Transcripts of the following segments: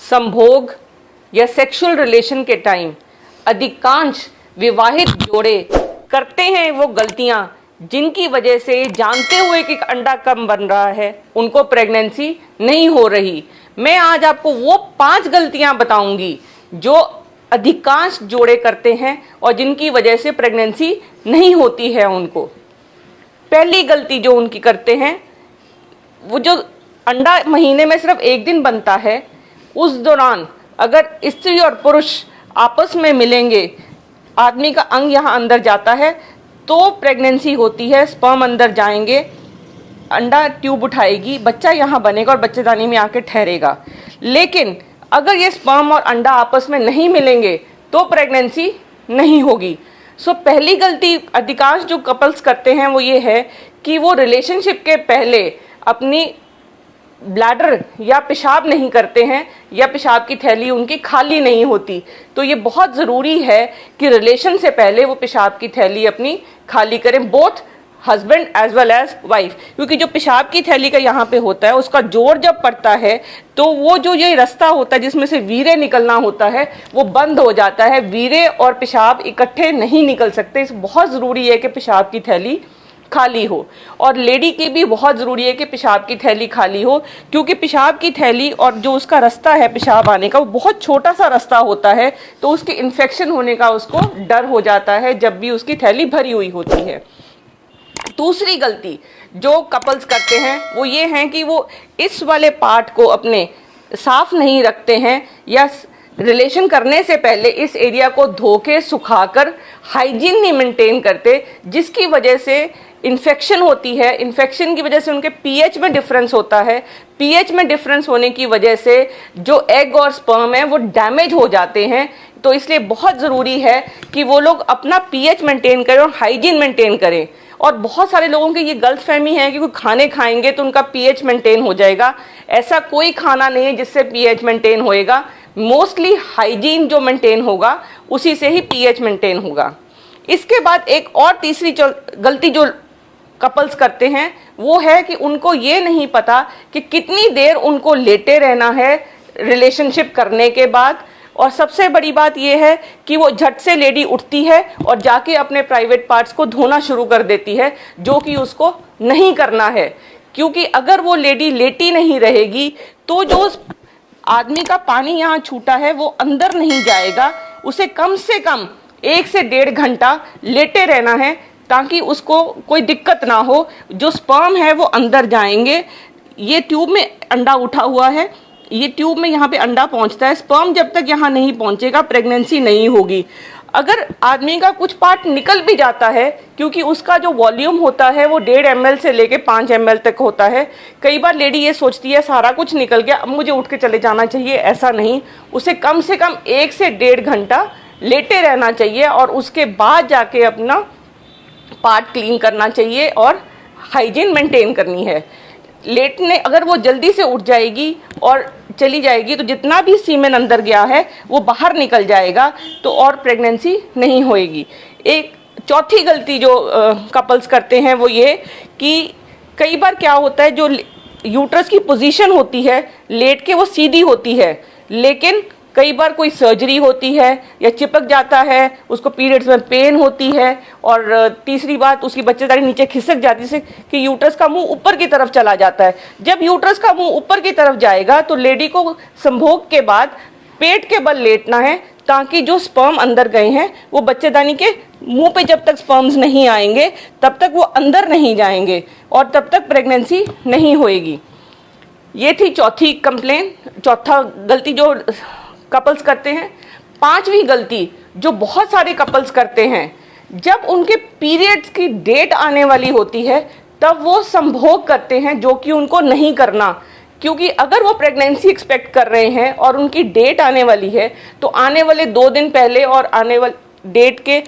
संभोग या sexual relation के टाइम अधिकांश विवाहित जोड़े करते हैं वो गलतियां जिनकी वजह से जानते हुए कि अंडा कम बन रहा है उनको प्रेगनेंसी नहीं हो रही। मैं आज आपको वो 5 गलतियां बताऊंगी जो अधिकांश जोड़े करते हैं और जिनकी वजह से प्रेगनेंसी नहीं होती है उनको। पहली गलती जो उनकी करते हैं, वो जो अंडा महीने में सिर्फ 1 दिन बनता है, उस दौरान अगर स्त्री और पुरुष आपस में मिलेंगे, आदमी का अंग यहाँ अंदर जाता है तो प्रेगनेंसी होती है। स्पर्म अंदर जाएंगे, अंडा ट्यूब उठाएगी, बच्चा यहाँ बनेगा और बच्चेदानी में आके ठहरेगा। लेकिन अगर ये स्पर्म और अंडा आपस में नहीं मिलेंगे तो प्रेगनेंसी नहीं होगी। सो पहली गलती अधिकांश जो कपल्स करते हैं वो ये है कि वो रिलेशनशिप के पहले अपनी ब्लैडर या पेशाब नहीं करते हैं या पेशाब की थैली उनकी खाली नहीं होती। तो ये बहुत ज़रूरी है कि रिलेशन से पहले वो पेशाब की थैली अपनी खाली करें, both husband as well as wife. क्योंकि जो पेशाब की थैली का यहाँ पे होता है, उसका जोर जब पड़ता है तो वो जो ये रास्ता होता है जिसमें से वीर्य निकलना होता है वो बंद हो जाता है। वीर्य और पेशाब इकट्ठे नहीं निकल सकते। इस बहुत ज़रूरी है कि पेशाब की थैली खाली हो। और लेडी की भी बहुत ज़रूरी है कि पेशाब की थैली खाली हो, क्योंकि पेशाब की थैली और जो उसका रास्ता है पेशाब आने का वो बहुत छोटा सा रास्ता होता है, तो उसके इन्फेक्शन होने का उसको डर हो जाता है जब भी उसकी थैली भरी हुई होती है। दूसरी गलती जो कपल्स करते हैं वो ये है कि वो इस वाले पार्ट को अपने साफ नहीं रखते हैं या रिलेशन करने से पहले इस एरिया को धो के सुखाकर हाइजीन नहीं मेंटेन करते, जिसकी वजह से इन्फेक्शन होती है। इन्फेक्शन की वजह से उनके पीएच में डिफरेंस होता है। पीएच में डिफरेंस होने की वजह से जो एग और स्पर्म है वो डैमेज हो जाते हैं। तो इसलिए बहुत ज़रूरी है कि वो लोग अपना पीएच मेंटेन करें और हाइजीन मेंटेन करें। और बहुत सारे लोगों की ये गलतफहमी है कि कोई खाने खाएंगे तो उनका पीएच मेंटेन हो जाएगा। ऐसा कोई खाना नहीं है जिससे पीएच मेंटेन होएगा। मोस्टली हाइजीन जो मेंटेन होगा उसी से ही पीएच मेंटेन होगा। इसके बाद एक और तीसरी गलती जो कपल्स करते हैं वो है कि उनको ये नहीं पता कि कितनी देर उनको लेटे रहना है रिलेशनशिप करने के बाद। और सबसे बड़ी बात यह है कि वो झट से लेडी उठती है और जाके अपने प्राइवेट पार्ट्स को धोना शुरू कर देती है, जो कि उसको नहीं करना है। क्योंकि अगर वो लेडी लेटी नहीं रहेगी तो जो आदमी का पानी यहाँ छूटा है वो अंदर नहीं जाएगा। उसे कम से कम 1 से 1.5 घंटा लेटे रहना है ताकि उसको कोई दिक्कत ना हो। जो स्पर्म है वो अंदर जाएंगे। ये ट्यूब में अंडा उठा हुआ है, ये ट्यूब में यहाँ पे अंडा पहुँचता है। स्पर्म जब तक यहाँ नहीं पहुँचेगा प्रेगनेंसी नहीं होगी। अगर आदमी का कुछ पार्ट निकल भी जाता है, क्योंकि उसका जो वॉल्यूम होता है वो 1.5 ml से लेके 5 ml तक होता है। कई बार लेडी ये सोचती है सारा कुछ निकल गया अब मुझे उठ के चले जाना चाहिए, ऐसा नहीं। उसे कम से कम 1 से 1.5 घंटा लेटे रहना चाहिए और उसके बाद जाके अपना पार्ट क्लीन करना चाहिए और हाइजीन मेंटेन करनी है। लेटने अगर वो जल्दी से उठ जाएगी और चली जाएगी तो जितना भी सीमेन अंदर गया है वो बाहर निकल जाएगा, तो और प्रेगनेंसी नहीं होएगी। एक चौथी गलती जो कपल्स करते हैं वो ये कि कई बार क्या होता है, जो यूट्रस की पोजीशन होती है लेट के वो सीधी होती है, लेकिन कई बार कोई सर्जरी होती है या चिपक जाता है, उसको पीरियड्स में पेन होती है। और तीसरी बात, उसकी बच्चेदानी नीचे खिसक जाती है कि यूट्रस का मुंह ऊपर की तरफ चला जाता है। जब यूट्रस का मुंह ऊपर की तरफ जाएगा तो लेडी को संभोग के बाद पेट के बल लेटना है ताकि जो स्पर्म अंदर गए हैं वो बच्चेदानी के मुंह पे जब तक स्पर्म्स नहीं आएंगे तब तक वो अंदर नहीं जाएंगे और तब तक प्रेगनेंसी नहीं होएगी। ये थी चौथी कंप्लेन, चौथा गलती जो कपल्स करते हैं। 5वीं गलती जो बहुत सारे कपल्स करते हैं, जब उनके पीरियड्स की डेट आने वाली होती है तब वो संभोग करते हैं, जो कि उनको नहीं करना। क्योंकि अगर वो प्रेगनेंसी एक्सपेक्ट कर रहे हैं और उनकी डेट आने वाली है तो आने वाले 2 दिन पहले और आने वाले डेट के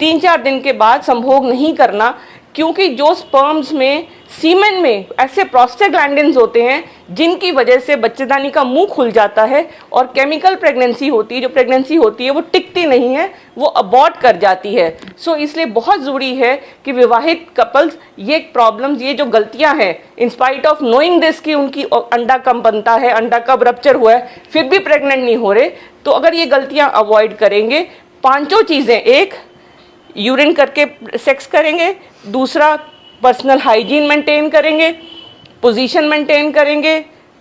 3-4 दिन के बाद संभोग नहीं करना। क्योंकि जो स्पर्म्स में सीमेन में ऐसे प्रोस्टाग्लैंडिन्स होते हैं जिनकी वजह से बच्चेदानी का मुंह खुल जाता है और केमिकल प्रेगनेंसी होती है, जो प्रेगनेंसी होती है वो टिकती नहीं है, वो अबॉर्ट कर जाती है। सो इसलिए बहुत ज़रूरी है कि विवाहित कपल्स ये प्रॉब्लम्स, ये जो गलतियां हैं, इंस्पाइट ऑफ नोइंग दिस कि उनकी अंडा कम बनता है, अंडा कब रप्चर हुआ है, फिर भी प्रेग्नेंट नहीं हो रहे, तो अगर ये गलतियां अवॉइड करेंगे, पांचों चीज़ें, एक यूरिन करके सेक्स करेंगे, दूसरा पर्सनल हाइजीन मेंटेन करेंगे, पोजीशन मेंटेन करेंगे,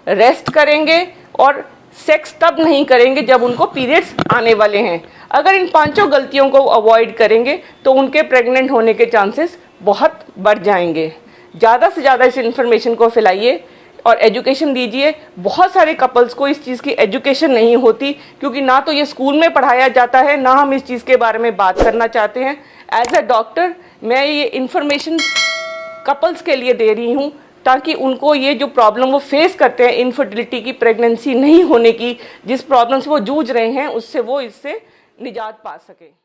रेस्ट करेंगे और सेक्स तब नहीं करेंगे जब उनको पीरियड्स आने वाले हैं। अगर इन पांचों गलतियों को अवॉइड करेंगे तो उनके प्रेग्नेंट होने के चांसेस बहुत बढ़ जाएंगे। ज़्यादा से ज़्यादा इस इन्फॉर्मेशन को फैलाइए और एजुकेशन दीजिए। बहुत सारे कपल्स को इस चीज़ की एजुकेशन नहीं होती, क्योंकि ना तो ये स्कूल में पढ़ाया जाता है, ना हम इस चीज़ के बारे में बात करना चाहते हैं। एज अ डॉक्टर मैं ये इन्फॉर्मेशन कपल्स के लिए दे रही हूँ, ताकि उनको ये जो प्रॉब्लम वो फेस करते हैं, इनफर्टिलिटी की, प्रेगनेंसी नहीं होने की, जिस प्रॉब्लम से वो जूझ रहे हैं, उससे वो इससे निजात पा सकें।